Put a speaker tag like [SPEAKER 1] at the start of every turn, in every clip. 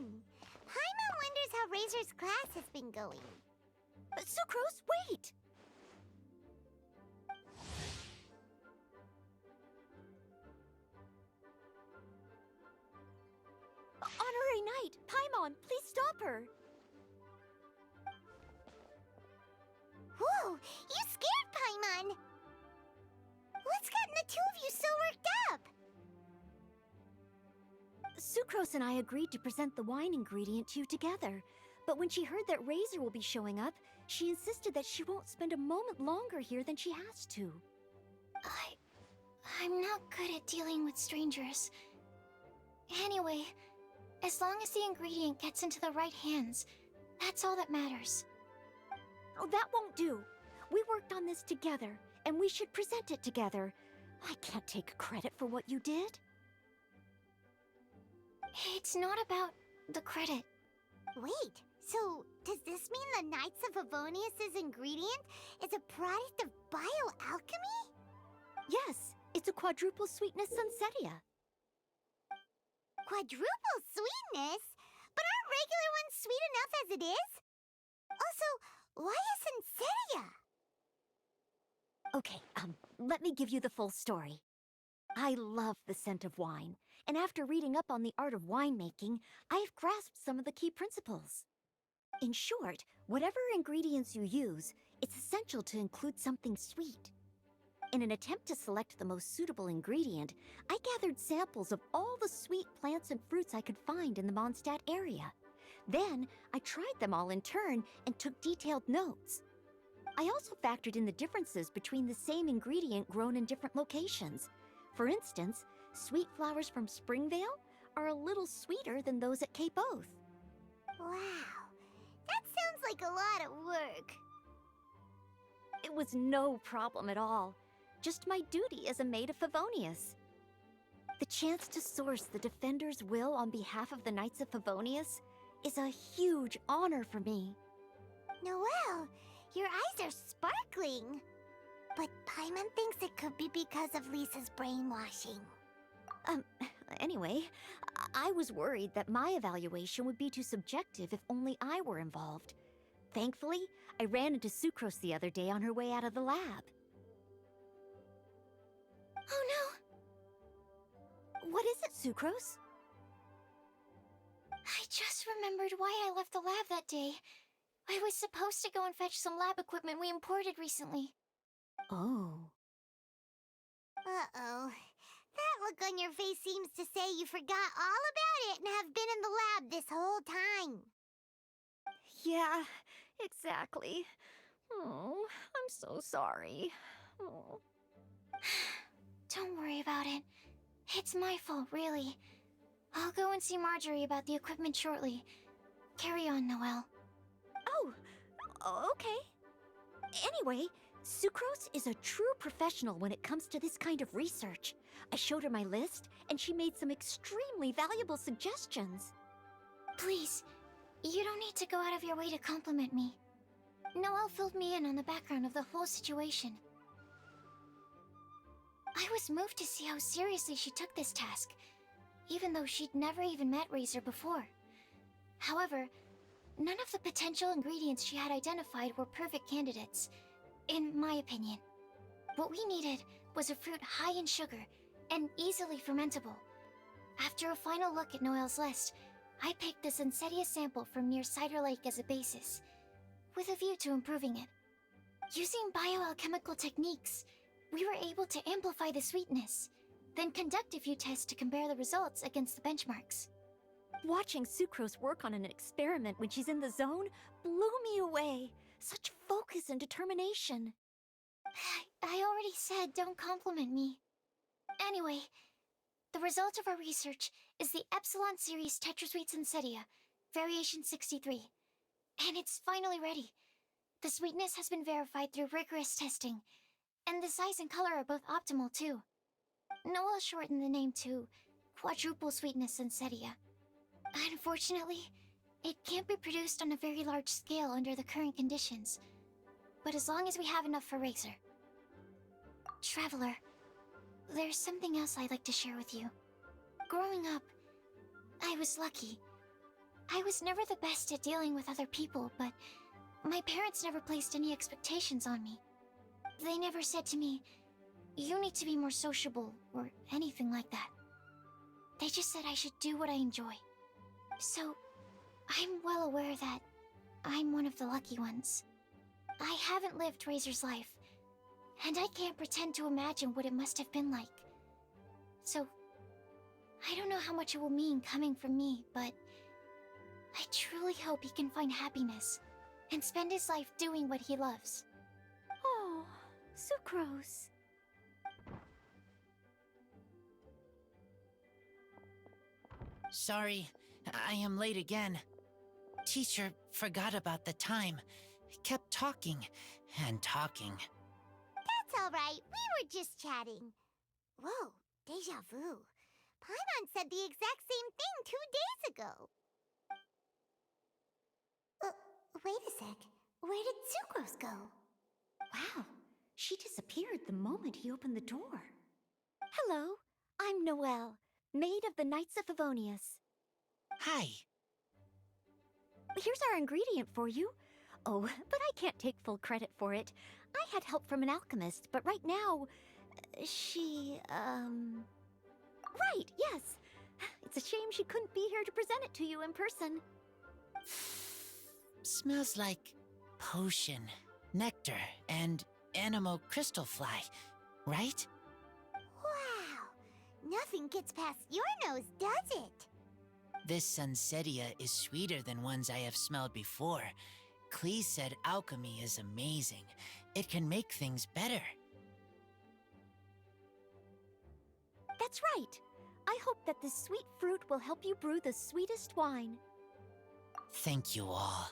[SPEAKER 1] Paimon wonders how Razor's class has been going.
[SPEAKER 2] Sucrose, wait! Honorary Knight, Paimon, please stop her!
[SPEAKER 1] Whoa, you scared Paimon! What's gotten the two of you so worked up?
[SPEAKER 2] Sucrose and I agreed to present the wine ingredient to you together. But when she heard that Razor will be showing up, she insisted that she won't spend a moment longer here than she has to.
[SPEAKER 3] I'm not good at dealing with strangers. Anyway, as long as the ingredient gets into the right hands, that's all that matters.
[SPEAKER 2] Oh, that won't do. We worked on this together, and we should present it together. I can't take credit for what you did.
[SPEAKER 3] It's not about the credit.
[SPEAKER 1] Wait, so does this mean the Knights of Favonius' ingredient is a product of bioalchemy?
[SPEAKER 2] Yes, it's a quadruple sweetness sunsetia.
[SPEAKER 1] Quadruple sweetness? But aren't regular ones sweet enough as it is? Also, why a sunsetia?
[SPEAKER 2] Okay, let me give you the full story. I love the scent of wine, and after reading up on the art of winemaking, I have grasped some of the key principles. In short, whatever ingredients you use, it's essential to include something sweet. In an attempt to select the most suitable ingredient, I gathered samples of all the sweet plants and fruits I could find in the Mondstadt area. Then, I tried them all in turn and took detailed notes. I also factored in the differences between the same ingredient grown in different locations. For instance, sweet flowers from Springvale are a little sweeter than those at Cape Oath.
[SPEAKER 1] Wow, that sounds like a lot of work.
[SPEAKER 2] It was no problem at all. Just my duty as a maid of Favonius. The chance to source the Defender's will on behalf of the Knights of Favonius is a huge honor for me.
[SPEAKER 1] Noelle, your eyes are sparkling. But Paimon thinks it could be because of Lisa's brainwashing.
[SPEAKER 2] Anyway, I was worried that my evaluation would be too subjective if only I were involved. Thankfully, I ran into Sucrose the other day on her way out of the lab.
[SPEAKER 3] Oh
[SPEAKER 2] What is it, Sucrose?
[SPEAKER 3] no! I just remembered why I left the lab that day. I was supposed to go and fetch some lab equipment we imported recently.
[SPEAKER 2] Oh.
[SPEAKER 1] Uh-oh. That look on your face seems to say you forgot all about it and have been in the lab this whole time.
[SPEAKER 2] Yeah, exactly. Oh, I'm so sorry. Oh.
[SPEAKER 3] Don't worry about it. It's my fault, really. I'll go and see Marjorie about the equipment shortly. Carry on, Noelle.
[SPEAKER 2] Oh, okay. Anyway, Sucrose is a true professional when it comes to this kind of research. I showed her my list, and she made some extremely valuable suggestions.
[SPEAKER 3] Please, you don't need to go out of your way to compliment me. Noelle filled me in on the background of the whole situation. I was moved to see how seriously she took this task, even though she'd never even met Razor before. However, none of the potential ingredients she had identified were perfect candidates, in my opinion. What we needed was a fruit high in sugar and easily fermentable. After a final look at Noelle's list, I picked the Sunsetia sample from near Cider Lake as a basis, with a view to improving it. Using bioalchemical techniques, we were able to amplify the sweetness, then conduct a few tests to compare the results against the benchmarks.
[SPEAKER 2] Watching Sucrose work on an experiment when she's in the zone blew me away. Such focus and determination.
[SPEAKER 3] I already said don't compliment me. Anyway, the result of our research is the Epsilon Series Tetrasweet Sunsetia, Variation 63. And it's finally ready. The sweetness has been verified through rigorous testing, and the size and color are both optimal too. Noelle shortened the name to Quadruple Sweetness Sunsetia. Unfortunately, it can't be produced on a very large scale under the current conditions, but as long as we have enough for Razor. Traveler, there's something else I'd like to share with you. Growing up, I was lucky. I was never the best at dealing with other people, but my parents never placed any expectations on me. They never said to me, "You need to be more sociable," or anything like that. They just said I should do what I enjoy. So, I'm well aware that I'm one of the lucky ones. I haven't lived Razor's life, and I can't pretend to imagine what it must have been like. So, I don't know how much it will mean coming from me, but I truly hope he can find happiness and spend his life doing what he loves.
[SPEAKER 2] Oh, Sucrose.
[SPEAKER 4] Sorry, I am late again. Teacher forgot about the time. Kept talking and talking.
[SPEAKER 1] That's all right. We were just chatting. Whoa, deja vu. Paimon said the exact same thing 2 days ago. Wait a sec. Where did Sucrose go?
[SPEAKER 2] Wow, she disappeared the moment he opened the door. Hello, I'm Noelle, maid of the Knights of Favonius.
[SPEAKER 4] Hi.
[SPEAKER 2] Here's our ingredient for you. Oh, but I can't take full credit for it. I had help from an alchemist, but right now, she, Right, yes. It's a shame she couldn't be here to present it to you in person.
[SPEAKER 4] Smells like potion, nectar, and anemo crystal fly, right?
[SPEAKER 1] Wow! Nothing gets past your nose, does it?
[SPEAKER 4] This Sunsetia is sweeter than ones I have smelled before. Klee said alchemy is amazing. It can make things better.
[SPEAKER 2] That's right. I hope that this sweet fruit will help you brew the sweetest wine.
[SPEAKER 4] Thank you all.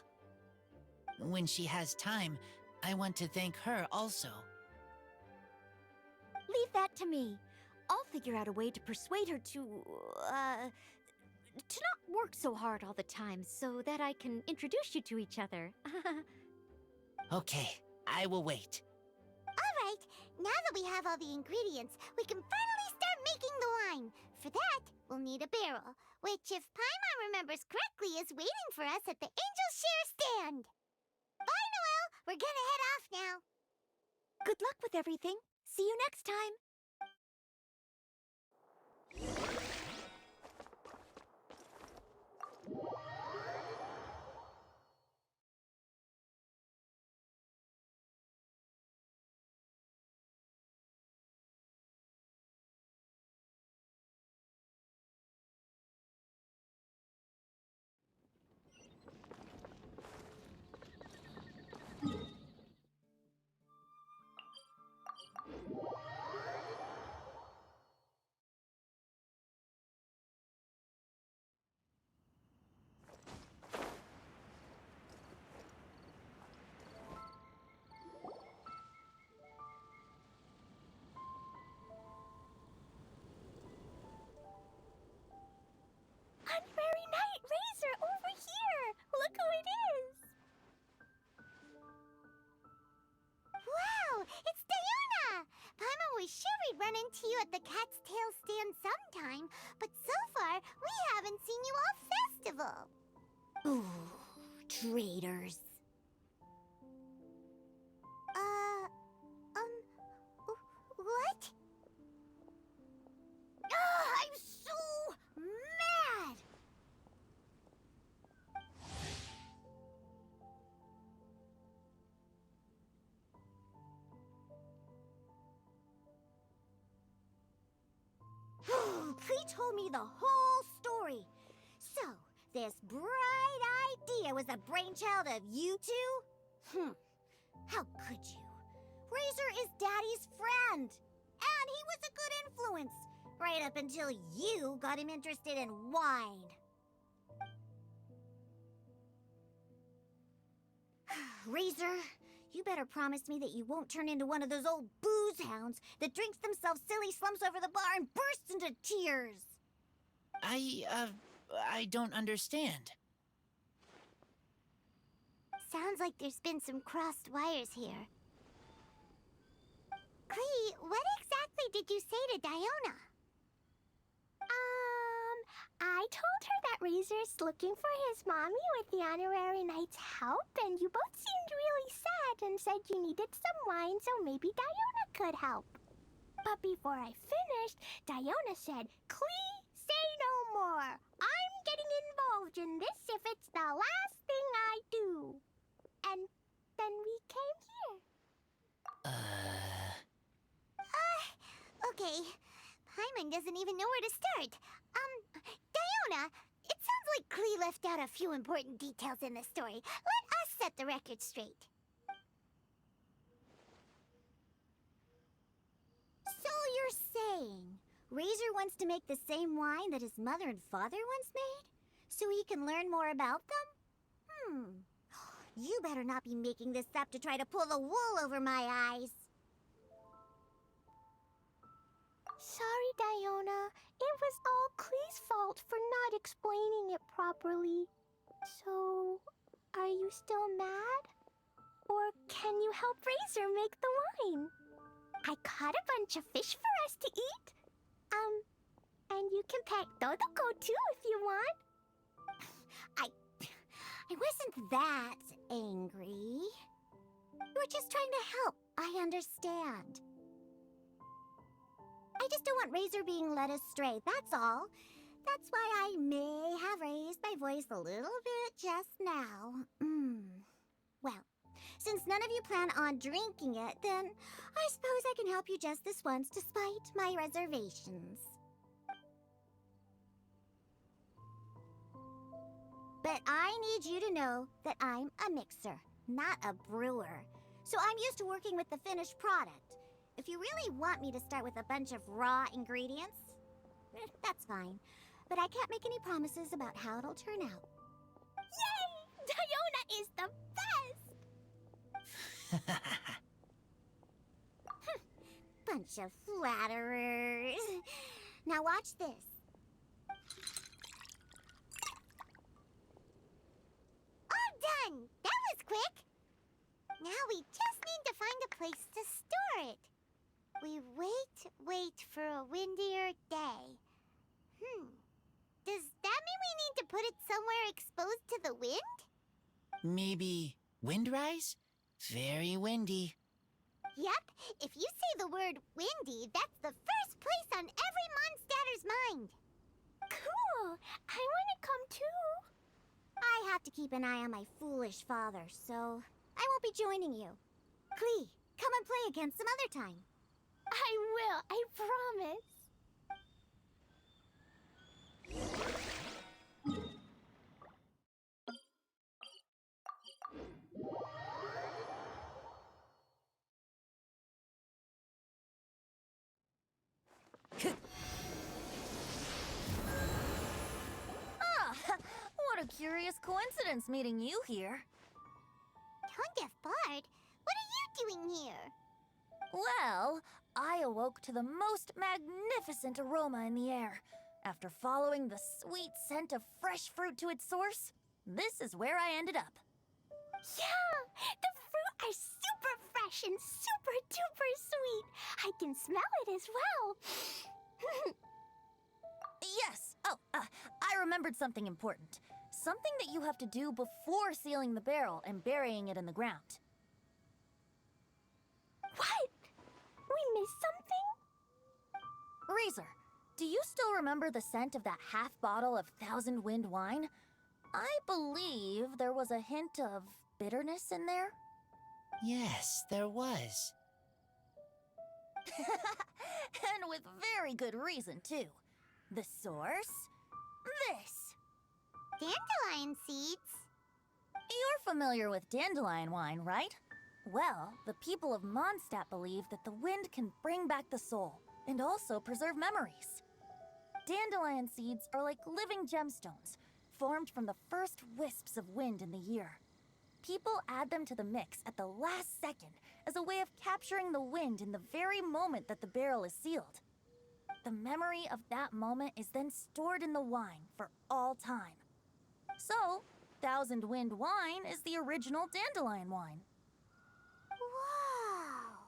[SPEAKER 4] When she has time, I want to thank her also.
[SPEAKER 2] Leave that to me. I'll figure out a way to persuade her to not work so hard all the time so that I can introduce you to each other.
[SPEAKER 4] Okay, I will wait.
[SPEAKER 1] Alright, now that we have all the ingredients, we can finally start making the wine. For that, we'll need a barrel, which, if Paimon remembers correctly, is waiting for us at the Angel Share stand. Bye, Noelle! We're gonna head off now.
[SPEAKER 2] Good luck with everything. See you next time.
[SPEAKER 3] Honorary Knight Razor, over here! Look who it is!
[SPEAKER 1] Wow, it's Diona! Paimon was sure we'd run into you at the Cat's Tail stand sometime, but so far, we haven't seen you all festival.
[SPEAKER 2] Ooh, traitors.
[SPEAKER 1] What? I'm so mad!
[SPEAKER 2] Klee told me the whole story. So, this bright idea was the brainchild of you two? How could you? Razor is Daddy's friend. And he was a good influence. Right up until you got him interested in wine. Razor, you better promise me that you won't turn into one of those old booze hounds that drinks themselves silly, slumps over the bar, and bursts into tears.
[SPEAKER 4] I don't understand.
[SPEAKER 1] Sounds like there's been some crossed wires here. Klee, what exactly did you say to Diona?
[SPEAKER 3] I told her that Razor
[SPEAKER 5] Razor's looking for his mommy with the honorary knight's help, and you both seemed really sad and said you needed some wine so maybe Diona could help. But before I finished, Diona said, "Clee, say no more. I'm getting involved in this if it's the last thing I do." And then we came here.
[SPEAKER 1] Okay. Paimon doesn't even know where to start. Diona, it sounds like Klee left out a few important details in the story. Let us set the record straight.
[SPEAKER 2] So you're saying Razor wants to make the same wine that his mother and father once made? So he can learn more about them? You better not be making this up to try to pull the wool over my eyes.
[SPEAKER 5] Sorry, Diona. It was all Klee's fault for not explaining it properly. So, are you still mad? Or can you help Razor make the wine? I caught a bunch of fish for us to eat. And you can pet Dodoko too if you want.
[SPEAKER 2] I wasn't that angry. You were just trying to help. I understand. I just don't want Razor being led astray, that's all. That's why I may have raised my voice a little bit just now. Well, since none of you plan on drinking it, then I suppose I can help you just this once despite my reservations. But I need you to know that I'm a mixer, not a brewer. So I'm used to working with the finished product. If you really want me to start with a bunch of raw ingredients, that's fine. But I can't make any promises about how it'll turn out.
[SPEAKER 5] Yay! Diona is the best!
[SPEAKER 2] Bunch of flatterers. Now watch this.
[SPEAKER 1] All done! That was quick! Now we just need to find a place to store it. We wait for a windier day. Does that mean we need to put it somewhere exposed to the wind?
[SPEAKER 4] Maybe windrise? Very windy.
[SPEAKER 1] Yep, if you say the word windy, that's the first place on every Mondstatter's mind.
[SPEAKER 5] Cool! I want to come too.
[SPEAKER 2] I have to keep an eye on my foolish father, so I won't be joining you. Klee, come and play again some other time.
[SPEAKER 5] I will, I promise.
[SPEAKER 2] What a curious coincidence meeting you here.
[SPEAKER 1] Tone-deaf Bard, what are you doing here?
[SPEAKER 2] Well, I awoke to the most magnificent aroma in the air. After following the sweet scent of fresh fruit to its source, this is where I ended up.
[SPEAKER 5] Yeah! The fruit are super fresh and super duper sweet. I can smell it as well.
[SPEAKER 2] Yes! I remembered something important. Something that you have to do before sealing the barrel and burying it in the ground.
[SPEAKER 5] What? We missed something?
[SPEAKER 2] Razor, do you still remember the scent of that half bottle of Thousand Wind wine? I believe there was a hint of bitterness in there.
[SPEAKER 4] Yes, there was.
[SPEAKER 2] And with very good reason, too. The source? This.
[SPEAKER 1] Dandelion seeds?
[SPEAKER 2] You're familiar with dandelion wine, right? Well, the people of Mondstadt believe that the wind can bring back the soul and also preserve memories. Dandelion seeds are like living gemstones, formed from the first wisps of wind in the year. People add them to the mix at the last second as a way of capturing the wind in the very moment that the barrel is sealed. The memory of that moment is then stored in the wine for all time. So, Thousand Wind wine is the original dandelion wine.
[SPEAKER 1] Wow!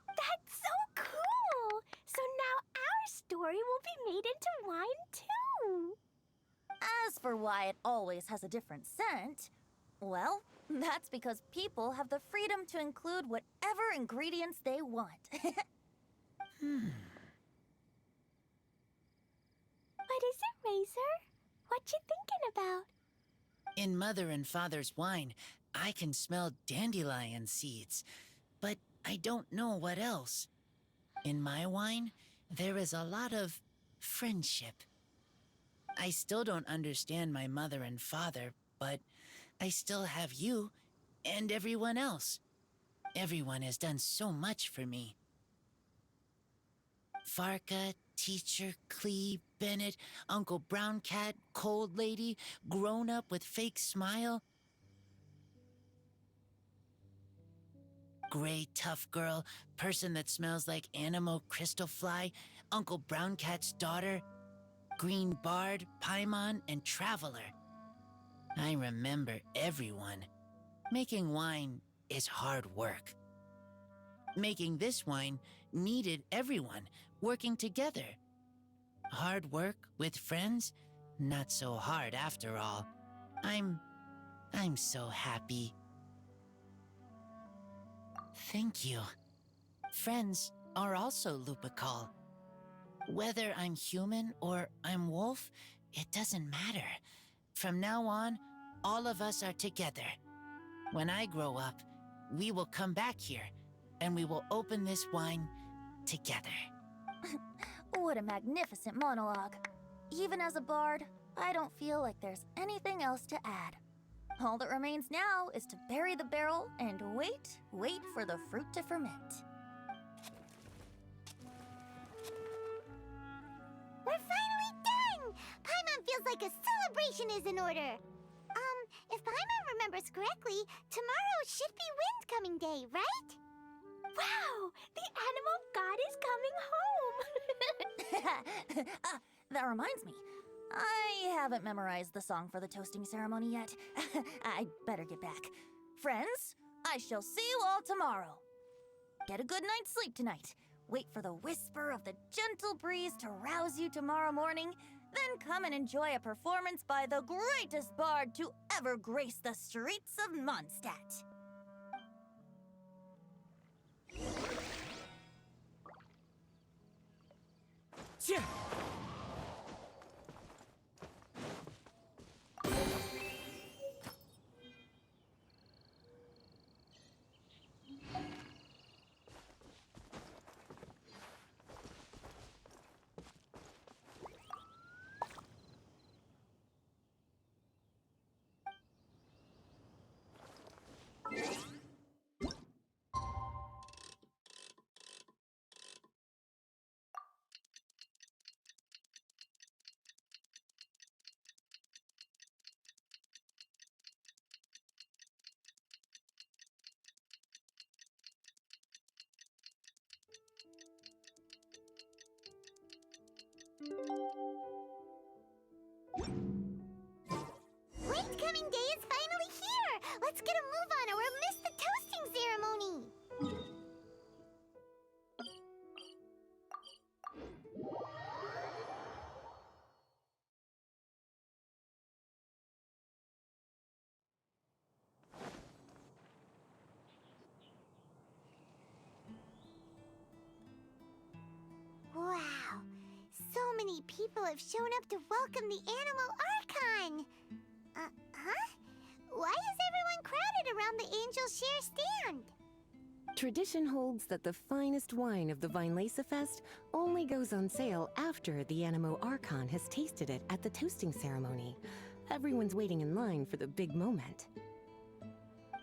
[SPEAKER 5] That's so cool! So now our story will be made into wine too.
[SPEAKER 2] As
[SPEAKER 6] for why it always has a different scent, well, that's because people have the freedom to include whatever ingredients they want.
[SPEAKER 5] What is it, Razor? What you thinking about?
[SPEAKER 4] In Mother and Father's wine, I can smell dandelion seeds, but I don't know what else. In my wine, there is a lot of friendship. I still don't understand my mother and father, but I still have you and everyone else. Everyone has done so much for me. Farka, Teacher, Clee, Bennett, Uncle Brown Cat, Cold Lady, Grown Up with Fake Smile. Gray Tough Girl, Person that smells like Animo Crystal Fly, Uncle Brown Cat's daughter, Green Bard, Paimon, and Traveler. I remember everyone. Making wine is hard work. Making this wine needed everyone working together. Hard work with friends? Not so hard after all. I'm so happy. Thank you. Friends are also Lupical. Whether I'm human or I'm wolf, it doesn't matter. From now on, all of us are together. When I grow up, we will come back here, and we will open this wine together.
[SPEAKER 6] What a magnificent monologue. Even as a bard, I don't feel like there's anything else to add. All that remains now is to bury the barrel and wait for the fruit to ferment.
[SPEAKER 1] We're finally done! Paimon feels like a celebration is in order. If Paimon remembers correctly, tomorrow should be Wind Coming Day, right?
[SPEAKER 5] Wow! The animal god is coming home!
[SPEAKER 6] That reminds me. I haven't memorized the song for the toasting ceremony yet. I'd better get back. Friends, I shall see you all tomorrow. Get a good night's sleep tonight. Wait for the whisper of the gentle breeze to rouse you tomorrow morning. Then come and enjoy a performance by the greatest bard to ever grace the streets of Mondstadt.
[SPEAKER 7] Yeah.
[SPEAKER 1] Wind Coming Day is finally here! Let's get a move on or we'll miss the toasting ceremony! Wow! So many people have shown up to welcome the Animal Archon! Why is everyone crowded around the Angel Share stand?
[SPEAKER 8] Tradition holds that the finest wine of the Vinelesa Fest only goes on sale after the Animo Archon has tasted it at the toasting ceremony. Everyone's waiting in line for the big moment.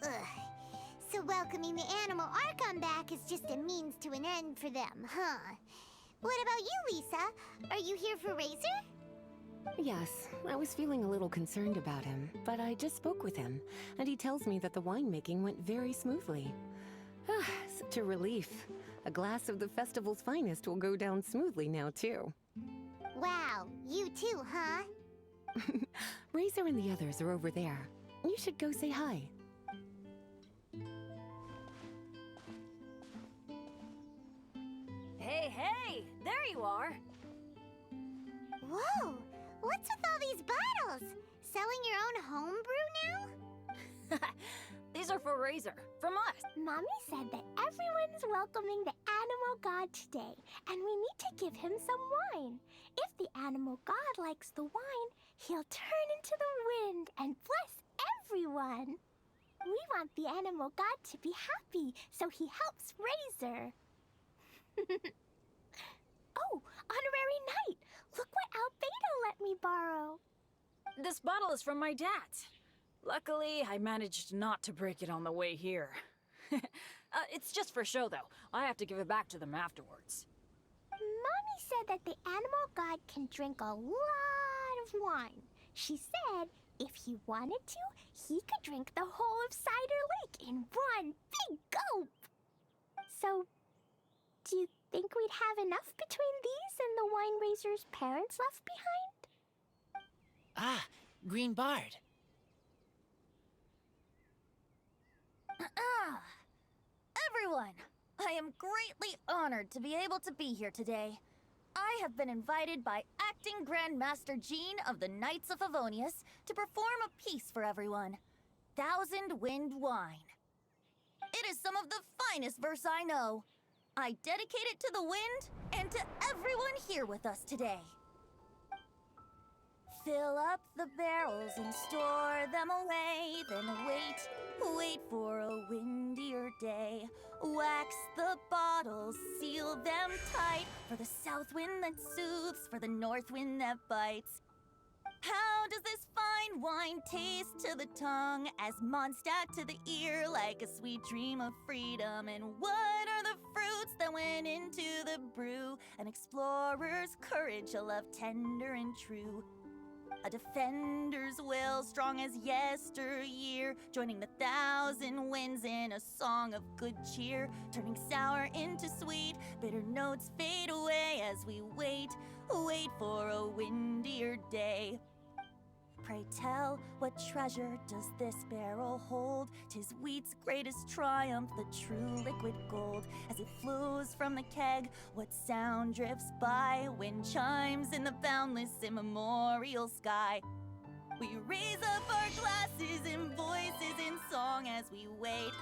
[SPEAKER 1] Ugh. So welcoming the Animal Archon back is just a means to an end for them, huh? What about you, Lisa? Are you here for Razor?
[SPEAKER 8] Yes, I was feeling a little concerned about him, but I just spoke with him, and he tells me that the winemaking went very smoothly. Such a relief. A glass of the festival's finest will go down smoothly now, too.
[SPEAKER 1] Wow, you too, huh?
[SPEAKER 8] Razor and the others are over there. You should go say hi.
[SPEAKER 6] Hey, there you are.
[SPEAKER 1] Whoa! What's with all these bottles? selling your own homebrew now?
[SPEAKER 6] These are for Razor, from us.
[SPEAKER 5] Mommy said that everyone's welcoming the animal god today, and we need to give him some wine. If the animal god likes the wine, he'll turn into the wind and bless everyone. We want the animal god to be happy, so he helps Razor. Oh, honorary knight! Look what Albedo let me borrow.
[SPEAKER 6] This bottle is from my dad. Luckily, I managed not to break it on the way here. It's just for show, though. I have to give it back to them afterwards.
[SPEAKER 5] Mommy said that the animal god can drink a lot of wine. She said if he wanted to, he could drink the whole of Cider Lake in one big gulp. So, do you think we'd have enough between these and the wine raiser's parents left behind?
[SPEAKER 4] Ah, Green Bard.
[SPEAKER 2] Everyone, I am greatly honored to be able to be here today. I have been invited by Acting Grandmaster Jean of the Knights of Favonius to perform a piece for everyone. Thousand Wind Wine. It is some of the finest verse I know. I dedicate it to the wind and to everyone here with us today. Fill up the barrels and store them away, then wait for a windier day. Wax the bottles, seal them tight, for the south wind that soothes, for the north wind that bites. How does this fine wine taste to the tongue, as Mondstadt to the ear, like a sweet dream of freedom? And what are the fruits that went into the brew? An explorer's courage, a love tender and true. A defender's will, strong as yesteryear, joining the thousand winds in a song of good cheer, turning sour into sweet, bitter notes fade away as we wait for a windier day. Pray tell, what treasure does this barrel hold? 'Tis wheat's greatest triumph, the true liquid gold. As it flows from the keg, what sound drifts by? Wind chimes in the boundless immemorial sky. We raise up our glasses and voices in song as we wait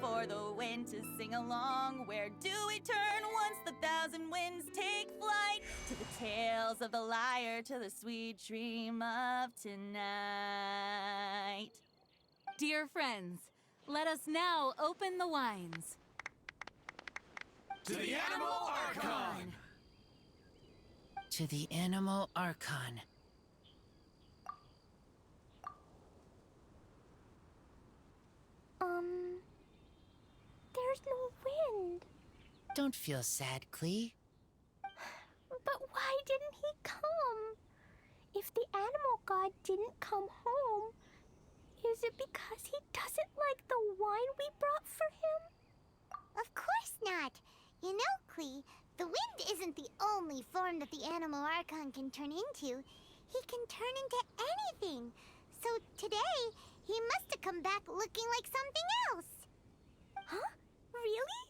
[SPEAKER 2] for the wind to sing along. Where do we turn once the thousand winds take flight? To the tales of the lyre, to the sweet dream of tonight.
[SPEAKER 7] Dear friends, let us now open the wines.
[SPEAKER 9] To the Animal Archon!
[SPEAKER 4] To the Animal Archon.
[SPEAKER 5] There's no wind.
[SPEAKER 4] Don't feel sad, Klee.
[SPEAKER 5] But why didn't he come? If the animal god didn't come home, is it because he doesn't like the wine we brought for him?
[SPEAKER 1] Of course not. You know, Klee, the wind isn't the only form that the Animal Archon can turn into. He can turn into anything. So today, he must have come back looking like something else.
[SPEAKER 5] Huh? Really?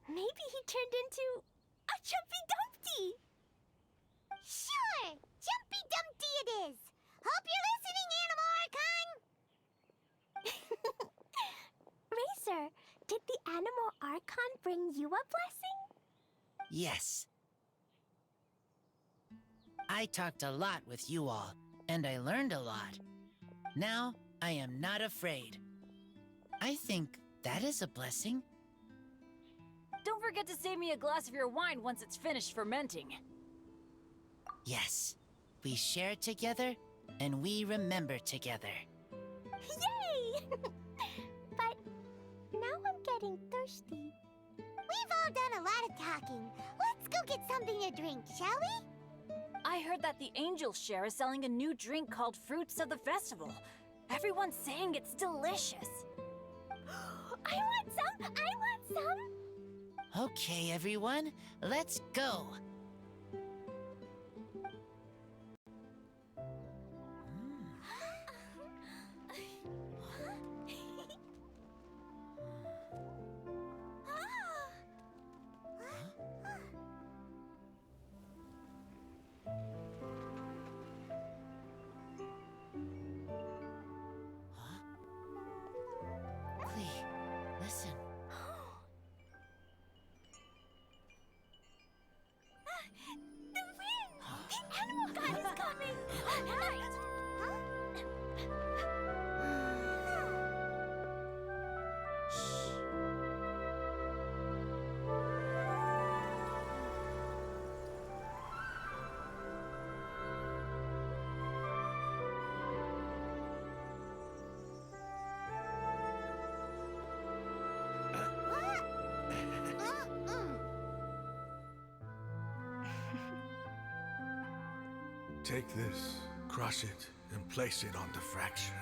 [SPEAKER 5] Maybe he turned into a Jumpy Dumpty.
[SPEAKER 1] Sure! Jumpy Dumpty it is! Hope you're listening, Animal Archon!
[SPEAKER 5] Razor, did the Animal Archon bring you a blessing?
[SPEAKER 4] Yes. I talked a lot with you all, and I learned a lot. Now, I am not afraid. I think that is a blessing.
[SPEAKER 6] Don't forget to save me a glass of your wine once it's finished fermenting.
[SPEAKER 4] Yes, we share together, and we remember together.
[SPEAKER 5] Yay! But now I'm getting thirsty.
[SPEAKER 1] We've all done a lot of talking. Let's go get something to drink, shall we?
[SPEAKER 6] I heard that the Angels Share is selling a new drink called Fruits of the Festival. Everyone's saying it's delicious.
[SPEAKER 5] I want some! I want some!
[SPEAKER 4] Okay, everyone, let's go.
[SPEAKER 9] Take this, crush it, and place it on the fracture.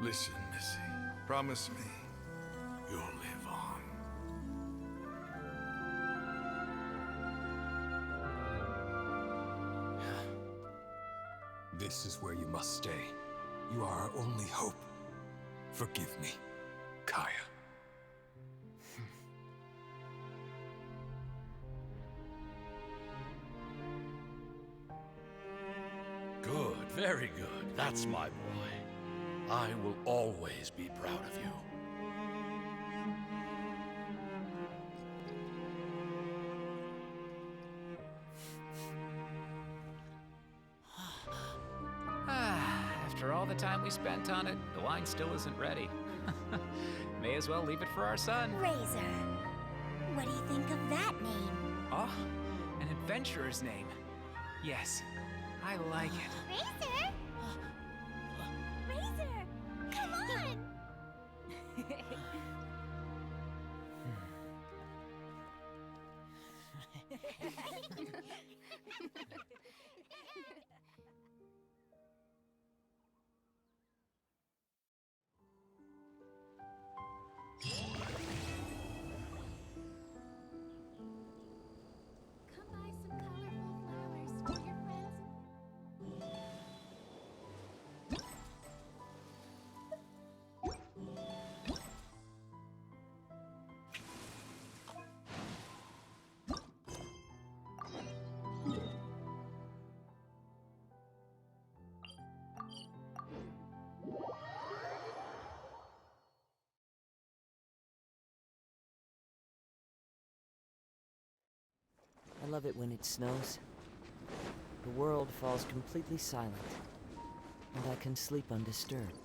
[SPEAKER 9] Listen, Missy. Promise me you'll live on.
[SPEAKER 10] This is where you must stay. You are our only hope. Forgive me, Kaya.
[SPEAKER 11] Good, very good. That's my boy. I will always be proud of you.
[SPEAKER 12] After all the time we spent on it, the wine still isn't ready. May as well leave it for our son.
[SPEAKER 2] Razor. What do you think of that name?
[SPEAKER 12] Oh, an adventurer's name. Yes, I like it.
[SPEAKER 1] Razor? Razor! Come on!
[SPEAKER 5] Come buy some colorful flowers for your friends.
[SPEAKER 13] I love it when it snows. The world falls completely silent, and I can sleep undisturbed.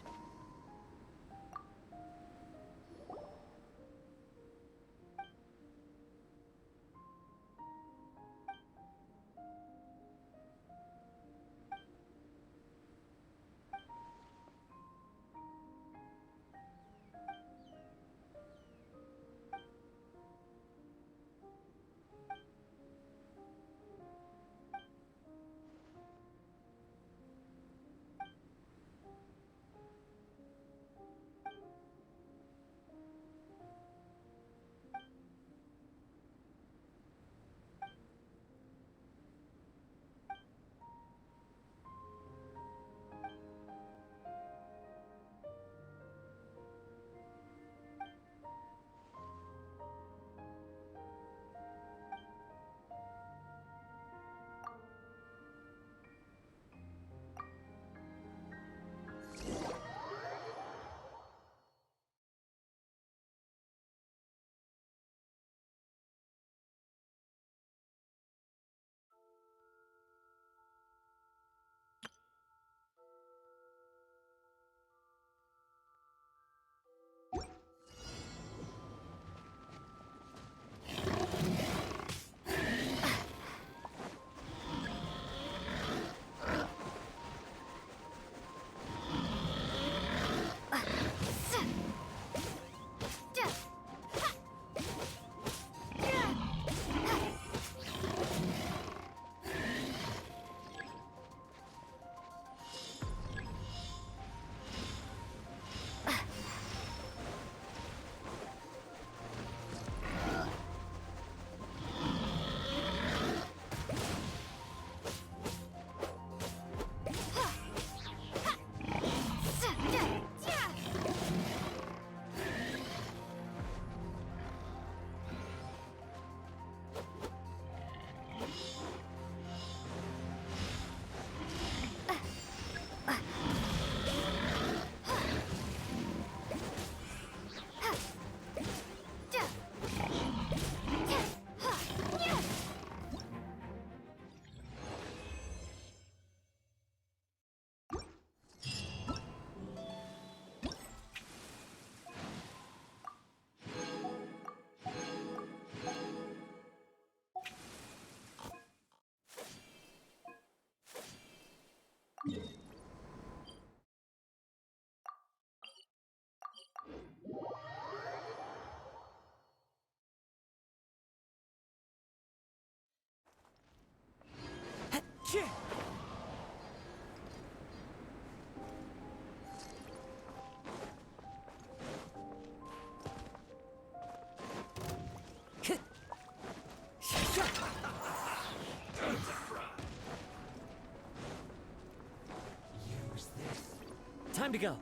[SPEAKER 13] Time to go.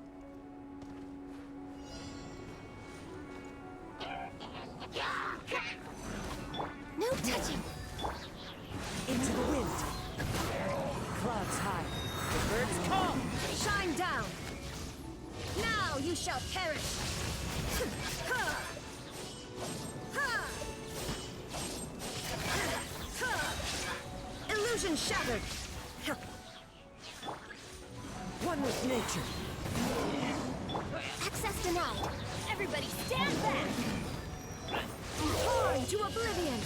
[SPEAKER 3] No touching!
[SPEAKER 13] Into the wind. Clouds high. The birds come.
[SPEAKER 2] Shine down! Now you shall perish! Illusion shattered!
[SPEAKER 13] One with nature.
[SPEAKER 2] Access denied! Everybody stand back! Torn to oblivion!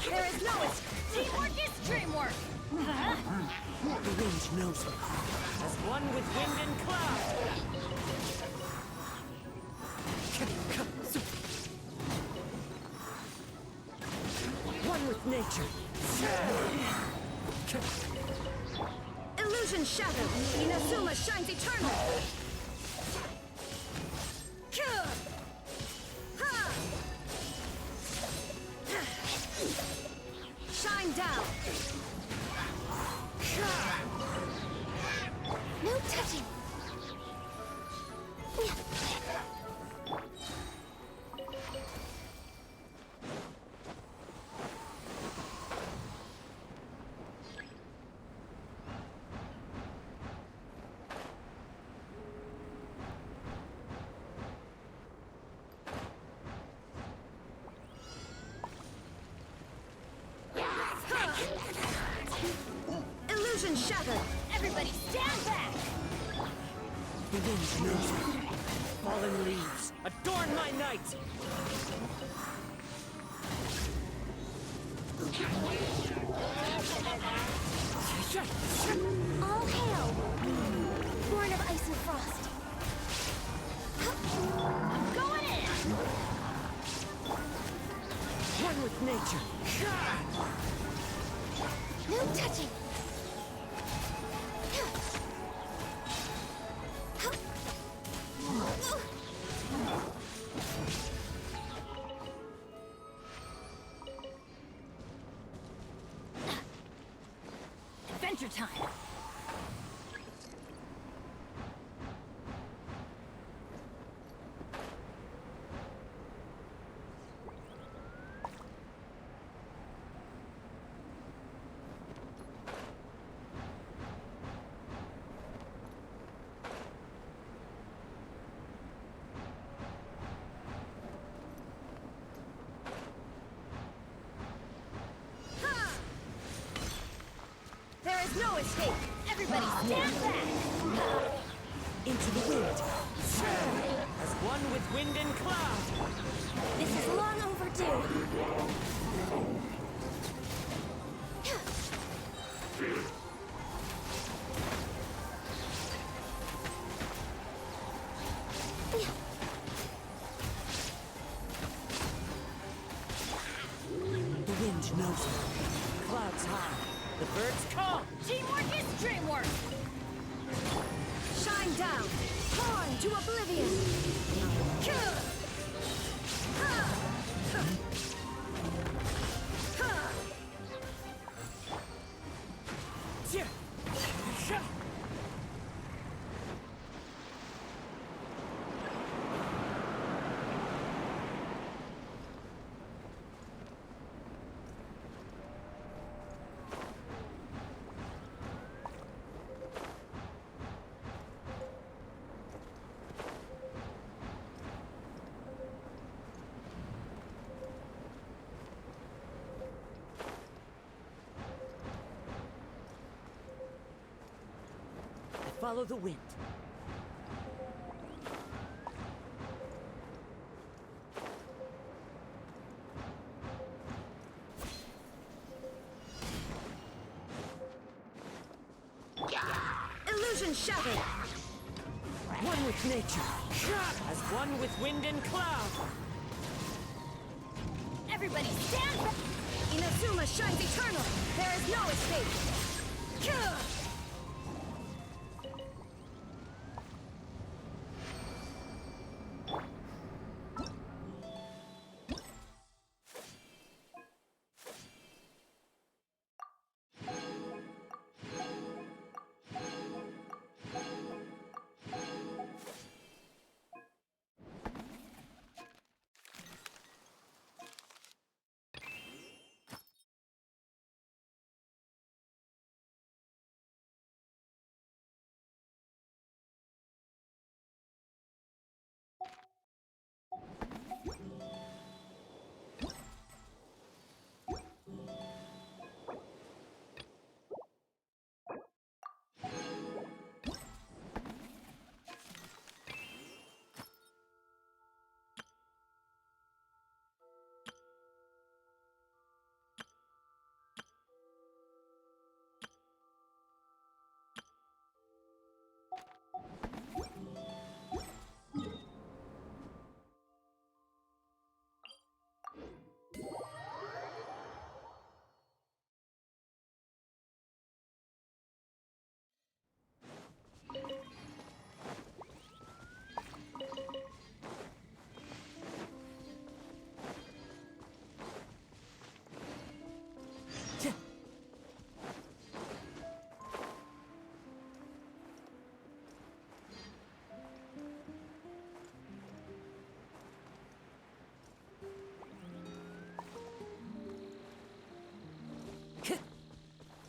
[SPEAKER 2] There is no escape. Teamwork is dreamwork!
[SPEAKER 13] The wind knows it. As one with wind and cloud. One with nature.
[SPEAKER 2] Illusion shattered! Inazuma shines eternal! Shine down!
[SPEAKER 3] No touching!
[SPEAKER 2] Illusion shattered! Everybody stand back!
[SPEAKER 13] The wind knows it. Fallen leaves, adorn my night!
[SPEAKER 3] All hail! Born of ice and frost.
[SPEAKER 2] I'm going in!
[SPEAKER 13] One with nature.
[SPEAKER 3] No touching!
[SPEAKER 2] Adventure time! There is no escape! Everybody stand back!
[SPEAKER 13] Into the wind. As one with wind and cloud.
[SPEAKER 3] This is long overdue.
[SPEAKER 13] The wind knows it. Clouds high. The birds come.
[SPEAKER 2] Teamwork is dreamwork! Shine down! Torn to oblivion!
[SPEAKER 13] Follow the wind.
[SPEAKER 2] Illusion shattered!
[SPEAKER 13] One with nature, as one with wind and cloud.
[SPEAKER 2] Everybody stand back! Inazuma shines eternal! There is no escape!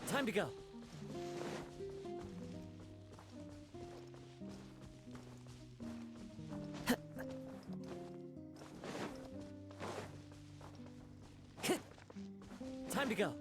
[SPEAKER 13] Time to go. Time to go.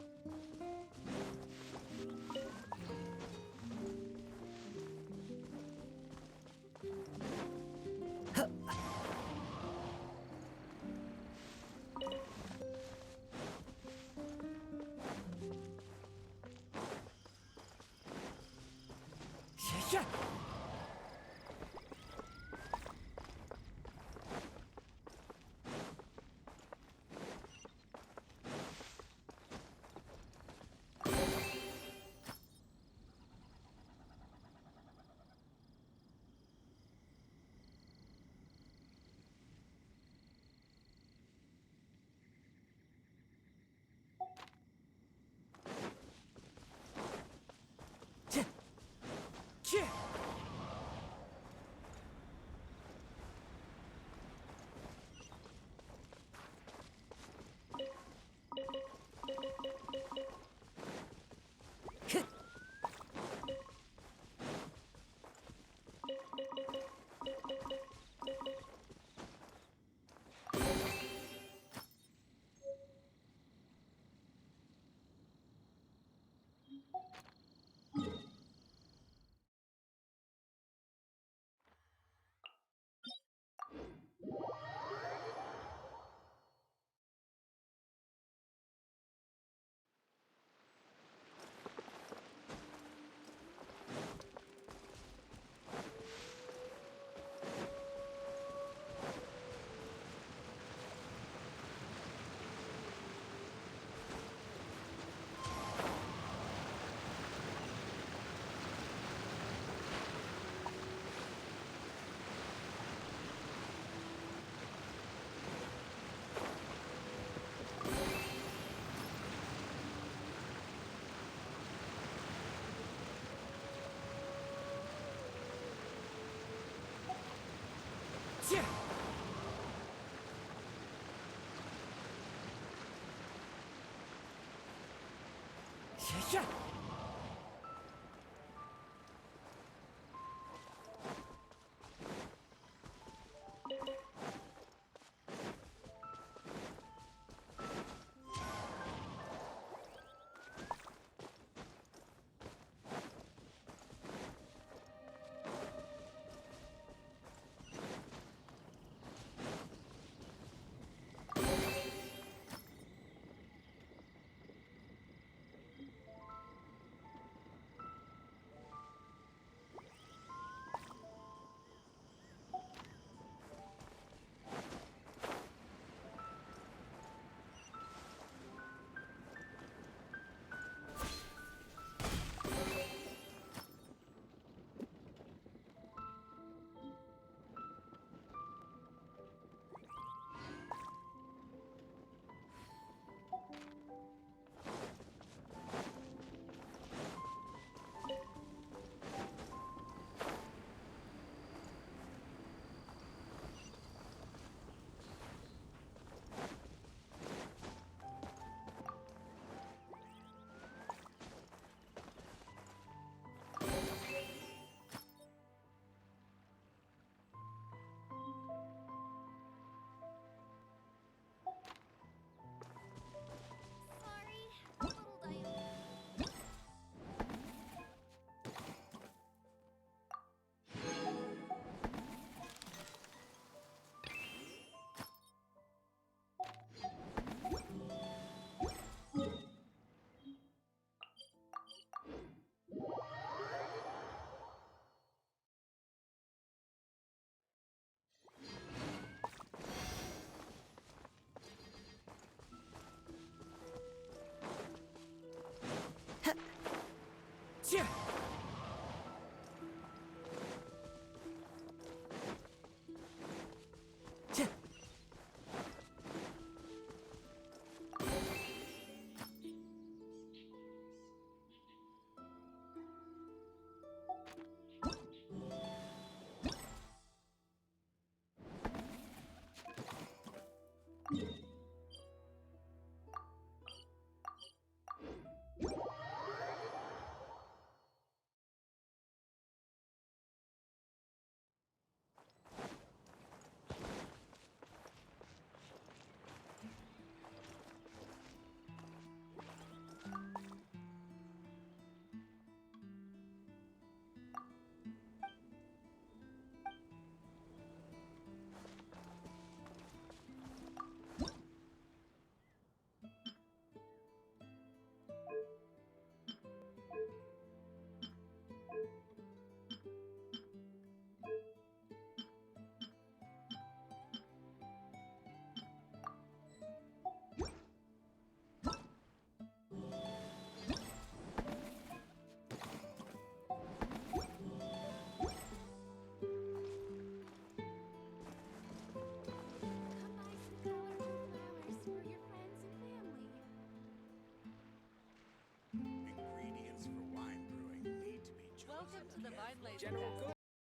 [SPEAKER 13] Yeah. Yeah. Yeah.
[SPEAKER 7] I'd lay some gas.